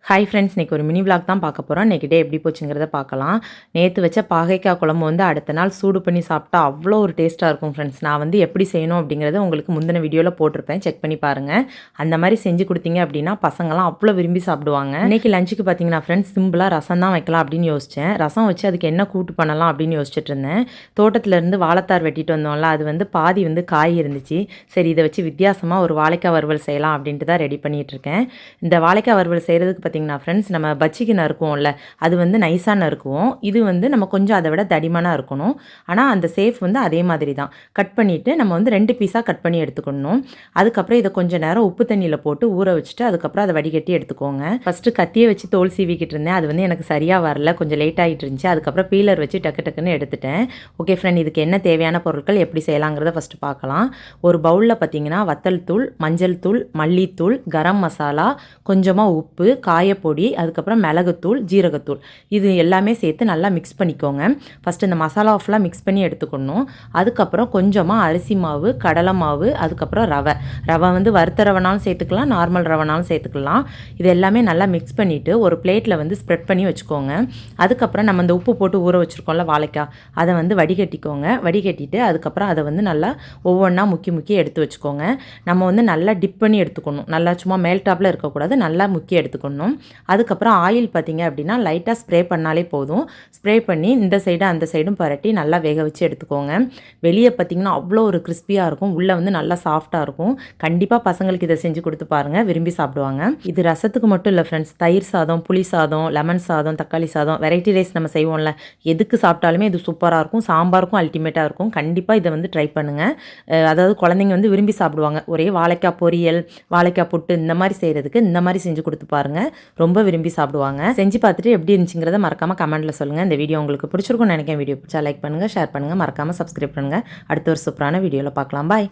Hi friends, இன்றைக்கி ஒரு mini vlog தான் பார்க்க போகிறோம். இன்றைக்கி டே எப்படி போச்சுங்கிறத பார்க்கலாம். நேற்று வச்ச பாகைக்காய் குழம்பு வந்து அடுத்த நாள் சூடு பண்ணி சாப்பிட்டா அவ்வளோ ஒரு டேஸ்ட்டாக இருக்கும் ஃப்ரெண்ட்ஸ். நான் வந்து எப்படி செய்யணும் அப்படிங்கிறத உங்களுக்கு முந்தின வீடியோவில் போட்டிருப்பேன், செக் பண்ணி பாருங்கள். அந்த மாதிரி செஞ்சு கொடுத்தீங்க அப்படின்னா பசங்களாம் அவ்வளோ விரும்பி சாப்பிடுவாங்க. இன்றைக்கி லஞ்சுக்கு பார்த்தீங்கன்னா ஃப்ரெண்ட்ஸ், சிம்பிளாக ரசம் தான் வைக்கலாம் அப்படின்னு யோசித்தேன். ரசம் வச்சு அதுக்கு என்ன கூட்டு பண்ணலாம் அப்படின்னு யோசிச்சுட்டு இருந்தேன். தோட்டத்திலேருந்து வாழைத்தார் வெட்டிட்டு வந்தோம்ல, அது வந்து பாதி வந்து காய் இருந்துச்சு. சரி, இதை வச்சு வித்தியாசமாக ஒரு வாழைக்காய் வறுவல் செய்யலாம் அப்படின்ட்டு தான் ரெடி பண்ணிகிட்ருக்கேன். இந்த வாழைக்காய் வறுவல் செய்கிறதுக்கு பார்த்தீங்கன்னா ஃப்ரெண்ட்ஸ், நம்ம பச்சிக்கு நறுக்குவோம்ல, அது வந்து நைஸாக நறுக்குவோம். இது வந்து நம்ம கொஞ்சம் அதை விட தடிமனாக இருக்கணும். ஆனால் அந்த சேஃப் வந்து அதே மாதிரி தான். கட் பண்ணிவிட்டு நம்ம வந்து 2 பீஸாக கட் பண்ணி எடுத்துக்கணும். அதுக்கப்புறம் இதை கொஞ்சம் நேரம் உப்பு தண்ணியில் போட்டு ஊற வச்சுட்டு அதுக்கப்புறம் அதை வடிகட்டி எடுத்துக்கோங்க. ஃபஸ்ட்டு கத்தியை வச்சு தோல் சீவிக்கிட்டு இருந்தேன். அது வந்து எனக்கு சரியாக வரல, கொஞ்சம் லேட் ஆகிட்டு இருந்துச்சு. அதுக்கப்புறம் பீலர் வச்சு டக்கு டக்குன்னு எடுத்துட்டேன். ஓகே ஃப்ரெண்ட், இதுக்கு என்ன தேவையான பொருட்கள் எப்படி செய்யலாங்கிறத ஃபஸ்ட்டு பார்க்கலாம். ஒரு பவுலில் பார்த்தீங்கன்னா வத்தல் தூள், மஞ்சள் தூள், மல்லித்தூள், கரம் மசாலா, கொஞ்சமாக உப்பு, காயப்பொடி, அதுக்கப்புறம் மிளகுத்தூள், ஜீரகத்தூள், இது எல்லாமே சேர்த்து நல்லா மிக்ஸ் பண்ணிக்கோங்க. ஃபஸ்ட்டு இந்த மசாலா ஃபுல்லாக மிக்ஸ் பண்ணி எடுத்துக்கணும். அதுக்கப்புறம் கொஞ்சமாக அரிசி மாவு, கடலை மாவு, அதுக்கப்புறம் ரவை வந்து வறுத்த ரவைனாலும் சேர்த்துக்கலாம், நார்மல் ரவைனாலும் சேர்த்துக்கலாம். இது எல்லாமே நல்லா மிக்ஸ் பண்ணிவிட்டு ஒரு பிளேட்டில் வந்து ஸ்ப்ரெட் பண்ணி வச்சுக்கோங்க. அதுக்கப்புறம் நம்ம இந்த உப்பு போட்டு ஊற வச்சுருக்கோம்ல வாழைக்காய், அதை வந்து வடிகட்டிக்கோங்க. வடிகட்டிட்டு அதுக்கப்புறம் அதை வந்து நல்லா ஒவ்வொன்றா முக்கி முக்கி எடுத்து வச்சுக்கோங்க. நம்ம வந்து நல்லா டிப் பண்ணி எடுத்துக்கணும். நல்லா சும்மா மேல் டாப்பில் இருக்கக்கூடாது, நல்லா முக்கி எடுத்துக்கணும். அதுக்கப்புறம் ஆயில் பார்த்திங்க அப்படின்னா லைட்டாக ஸ்ப்ரே பண்ணாலே போதும். ஸ்ப்ரே பண்ணி இந்த சைடும் அந்த சைடும் பரட்டி நல்லா வேக வச்சு எடுத்துக்கோங்க. வெளியே பார்த்திங்கன்னா அவ்வளோ ஒரு கிறிஸ்பியாக இருக்கும், உள்ளே வந்து நல்லா சாஃப்டாக இருக்கும். கண்டிப்பாக பசங்களுக்கு இதை செஞ்சு கொடுத்து பாருங்கள், விரும்பி சாப்பிடுவாங்க. இது ரசத்துக்கு மட்டும் இல்லை ஃப்ரெண்ட்ஸ், தயிர் சாதம், புளி சாதம், லெமன் சாதம், தக்காளி சாதம், வெரைட்டி ரைஸ் நம்ம செய்வோம்ல, எதுக்கு சாப்பிட்டாலுமே இது சூப்பராக இருக்கும். சாம்பாருக்கும் அல்டிமேட்டாக இருக்கும். கண்டிப்பாக இதை வந்து ட்ரை பண்ணுங்கள். அதாவது குழந்தைங்க வந்து விரும்பி சாப்பிடுவாங்க. ஒரே வாழைக்காய் பொரியல், வாழைக்காய் புட்டு இந்த மாதிரி செய்கிறதுக்கு இந்த மாதிரி செஞ்சு கொடுத்து பாருங்கள், ரொம்ப விரும்பி சாப்பிடுவாங்க. செஞ்சு பார்த்துட்டு எப்படி இருந்துச்சுங்கிறத மறக்காமல் கமெண்ட்டில் சொல்லுங்கள். இந்த வீடியோ உங்களுக்கு பிடிச்சிருக்கும்னு நினைக்கிறேன். வீடியோ பிடிச்சா லைக் பண்ணுங்கள், ஷேர் பண்ணுங்கள், மறக்காமல் சப்ஸ்கிரைப் பண்ணுங்கள். அடுத்த ஒரு சூப்பரான வீடியோவில் பார்க்கலாம். பாய்.